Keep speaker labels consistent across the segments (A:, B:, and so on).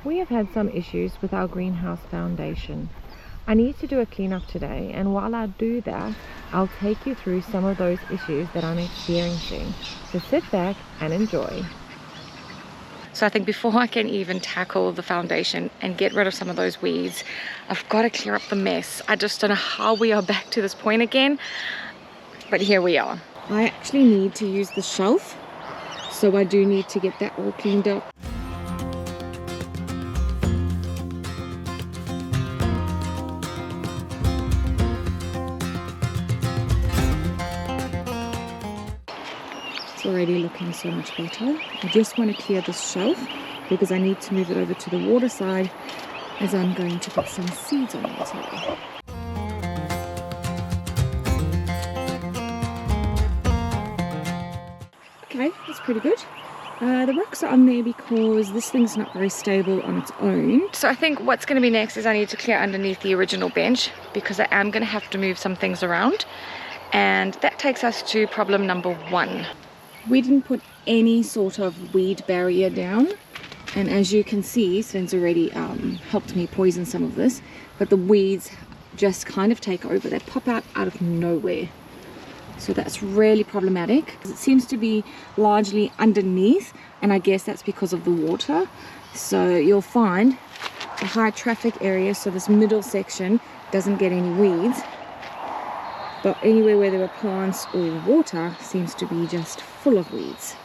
A: We have had some issues with our greenhouse foundation. I need to do a cleanup today, and while I do that, I'll take you through some of those issues that I'm experiencing. So sit back and enjoy. So I think before I can even tackle the foundation and get rid of some of those weeds, I've got to clear up the mess. I just don't know how we are back to this point again, but here we are. I actually need to use the shelf, so I do need to get that all cleaned up. Already looking so much better. I just want to clear this shelf because I need to move it over to the water side as I'm going to put some seeds on it today. Okay, that's pretty good. The rocks are on there because this thing's not very stable on its own. So I think what's going to be next is I need to clear underneath the original bench because I am going to have to move some things around, and that takes us to problem number 1. We didn't put any sort of weed barrier down, and as you can see, Sven's already helped me poison some of this, but the weeds just kind of take over. They pop out of nowhere, so that's really problematic. It seems to be largely underneath, and I guess that's because of the water. So you'll find a high traffic area, so this middle section doesn't get any weeds, but anywhere where there are plants or water seems to be just full of weeds.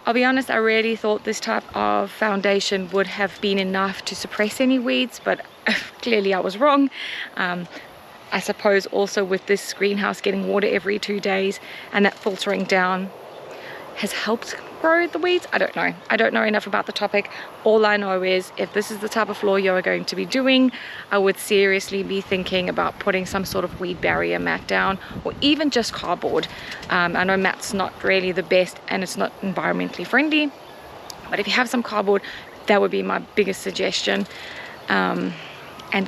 A: I'll be honest, I really thought this type of foundation would have been enough to suppress any weeds, but clearly I was wrong. I suppose also with this greenhouse getting water every 2 days and that filtering down has helped grow the weeds. I don't know. I don't know enough about the topic. All I know is if this is the type of floor you're going to be doing, I would seriously be thinking about putting some sort of weed barrier mat down, or even just cardboard. I know mat's not really the best and it's not environmentally friendly, but if you have some cardboard, that would be my biggest suggestion. And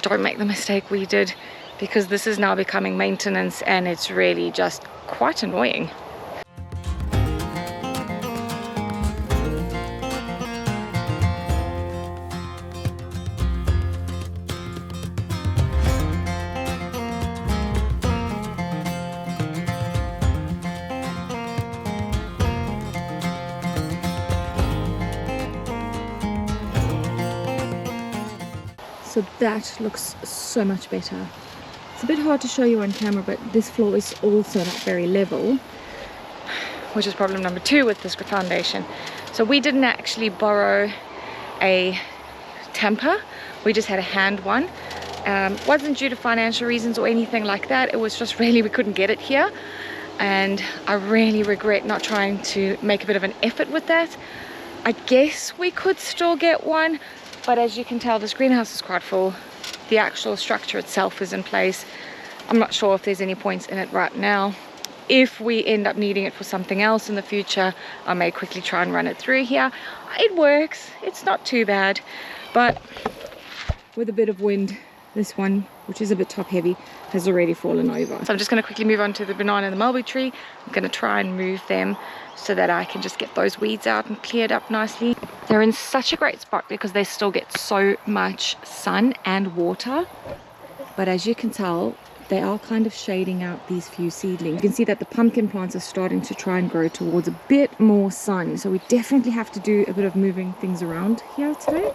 A: don't make the mistake we did, because this is now becoming maintenance and it's really just quite annoying. So that looks so much better. It's a bit hard to show you on camera, but this floor is also not very level, which is problem number 2 with this foundation. So we didn't actually borrow a tamper, we just had a hand one. Wasn't due to financial reasons or anything like that, it was just really we couldn't get it here, and I really regret not trying to make a bit of an effort with that. I guess we could still get one, but as you can tell, this greenhouse is quite full. The actual structure itself is in place. I'm not sure if there's any points in it right now. If we end up needing it for something else in the future, I may quickly try and run it through here. It works, it's not too bad, but with a bit of wind, this one, which is a bit top heavy, has already fallen over. So I'm just going to quickly move on to the banana and the mulberry tree. I'm going to try and move them so that I can just get those weeds out and cleared up nicely. They're in such a great spot because they still get so much sun and water, but as you can tell, they are kind of shading out these few seedlings. You can see that the pumpkin plants are starting to try and grow towards a bit more sun, so we definitely have to do a bit of moving things around here today.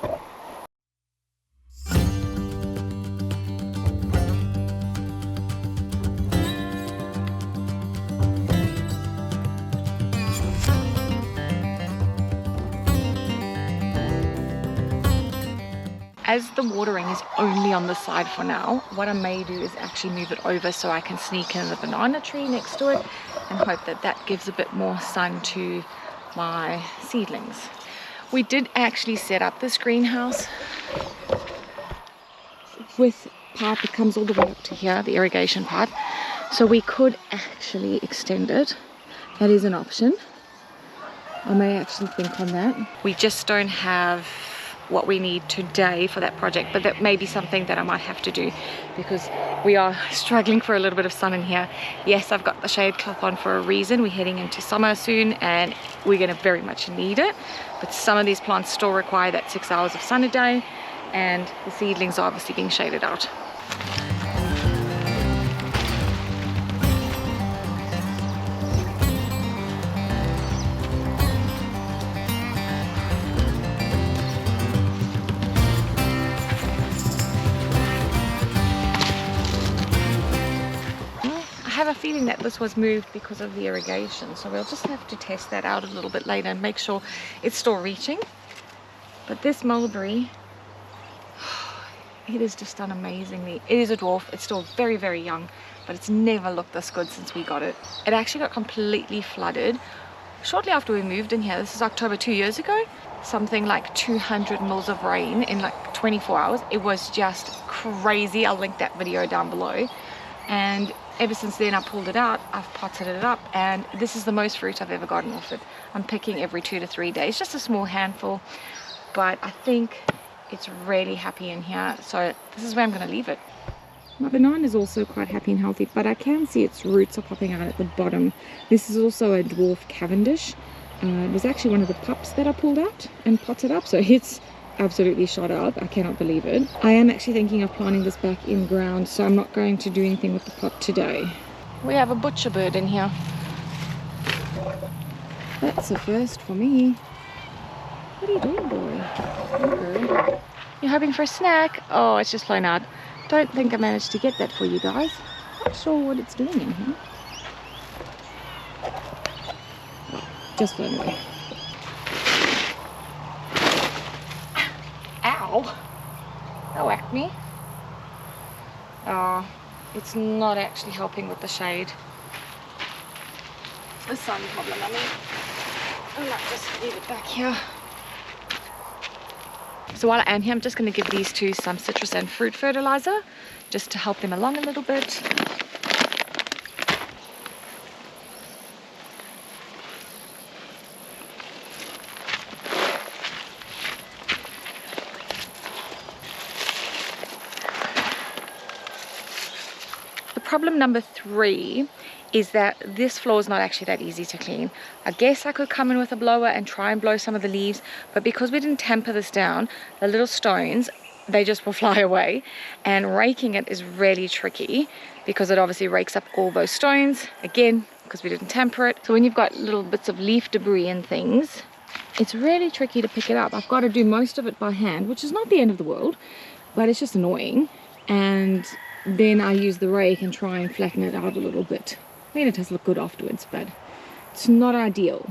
A: As the watering is only on the side for now, what I may do is actually move it over so I can sneak in the banana tree next to it and hope that that gives a bit more sun to my seedlings. We did actually set up this greenhouse with pipe that comes all the way up to here, the irrigation pipe, so we could actually extend it. That is an option. I may actually think on that. We just don't have what we need today for that project, but that may be something that I might have to do because we are struggling for a little bit of sun in here. Yes, I've got the shade cloth on for a reason. We're heading into summer soon and we're going to very much need it, but some of these plants still require that 6 hours of sun a day, and the seedlings are obviously being shaded out. I have a feeling that this was moved because of the irrigation, so we'll just have to test that out a little bit later and make sure it's still reaching. But this mulberry, it has just done amazingly. It is a dwarf, it's still very, very young, but it's never looked this good since we got it. It actually got completely flooded shortly after we moved in here. This is October 2 years ago. Something like 200 mils of rain in like 24 hours. It was just crazy. I'll link that video down below. And ever since then I pulled it out, I've potted it up, and this is the most fruit I've ever gotten off it. I'm picking every 2 to 3 days, just a small handful, but I think it's really happy in here, so this is where I'm going to leave it. My banana is also quite happy and healthy, but I can see its roots are popping out at the bottom. This is also a dwarf Cavendish. It was actually one of the pups that I pulled out and potted up, so it's absolutely shot up. I cannot believe it. I am actually thinking of planting this back in ground, so I'm not going to do anything with the pot today. We have a butcher bird in here. That's a first for me. What are you doing, boy? Okay. You're hoping for a snack? Oh, it's just flown out. Don't think I managed to get that for you guys. Not sure what it's doing in here. Oh, just flown away. Ow! That whacked me. Oh, it's not actually helping with the shade. The sun problem, I mean. I might just leave it back here. So while I am here, I'm just going to give these two some citrus and fruit fertilizer, just to help them along a little bit. Problem number 3 is that this floor is not actually that easy to clean. I guess I could come in with a blower and try and blow some of the leaves, but because we didn't tamper this down, the little stones, they just will fly away, and raking it is really tricky because it obviously rakes up all those stones, again, because we didn't tamper it. So when you've got little bits of leaf debris and things, it's really tricky to pick it up. I've got to do most of it by hand, which is not the end of the world, but it's just annoying. And then I use the rake and try and flatten it out a little bit. I mean, it does look good afterwards, but it's not ideal.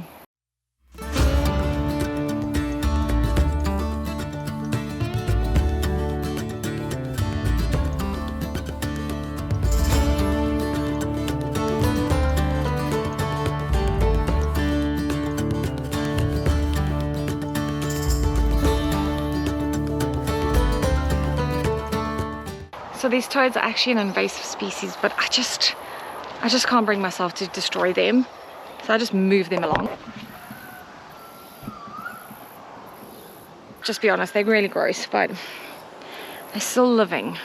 A: So these toads are actually an invasive species, but I just can't bring myself to destroy them. So I just move them along. Just be honest, they're really gross, but they're still living.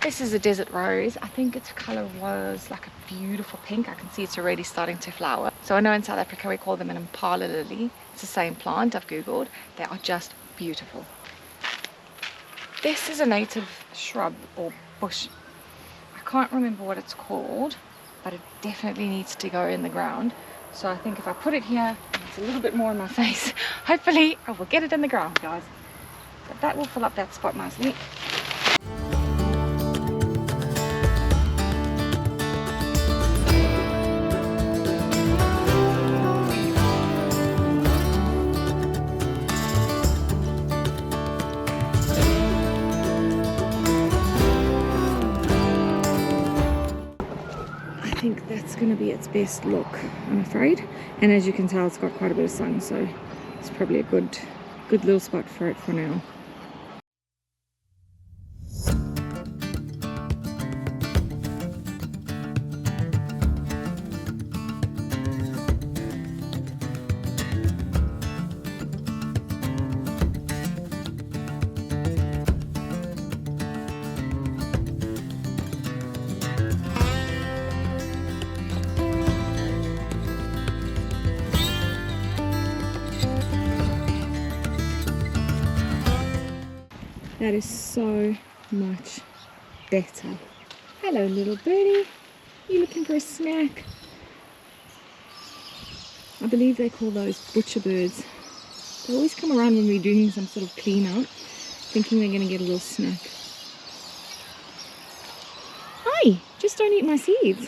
A: This is a desert rose. I think its color was like a beautiful pink. I can see it's already starting to flower. So I know in South Africa we call them an impala lily. It's the same plant, I've googled. They are just beautiful. This is a native shrub or bush. I can't remember what it's called, but it definitely needs to go in the ground. So I think if I put it here, it's a little bit more in my face. Hopefully I will get it in the ground, guys. But that will fill up that spot nicely. I think that's going to be its best look. I'm afraid. And as you can tell, it's got quite a bit of sun, so it's probably a good little spot for it for now. That is so much better. Hello, little birdie. You looking for a snack? I believe they call those butcher birds. They always come around when we're doing some sort of clean out, thinking they're going to get a little snack. Hi, just don't eat my seeds.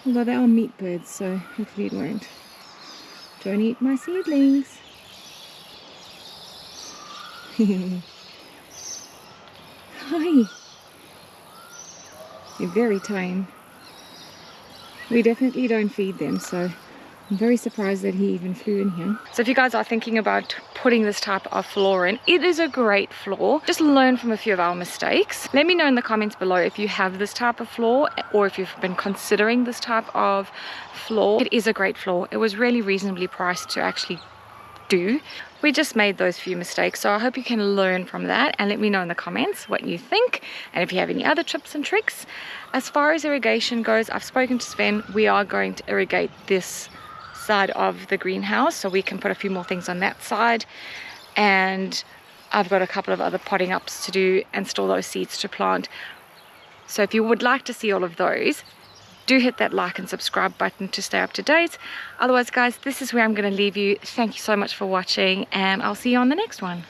A: Although they are meat birds, so hopefully it won't. Don't eat my seedlings. Hi. You're very tame. We definitely don't feed them, so I'm very surprised that he even flew in here. So if you guys are thinking about putting this type of floor in, it is a great floor. Just learn from a few of our mistakes. Let me know in the comments below if you have this type of floor or if you've been considering this type of floor. It is a great floor. It was really reasonably priced to actually do. We just made those few mistakes, so I hope you can learn from that and let me know in the comments what you think and if you have any other tips and tricks. As far as irrigation goes, I've spoken to Sven. We are going to irrigate this side of the greenhouse so we can put a few more things on that side, and I've got a couple of other potting ups to do and store those seeds to plant. So if you would like to see all of those, do hit that like and subscribe button to stay up to date. Otherwise guys, this is where I'm going to leave you. Thank you so much for watching and I'll see you on the next one.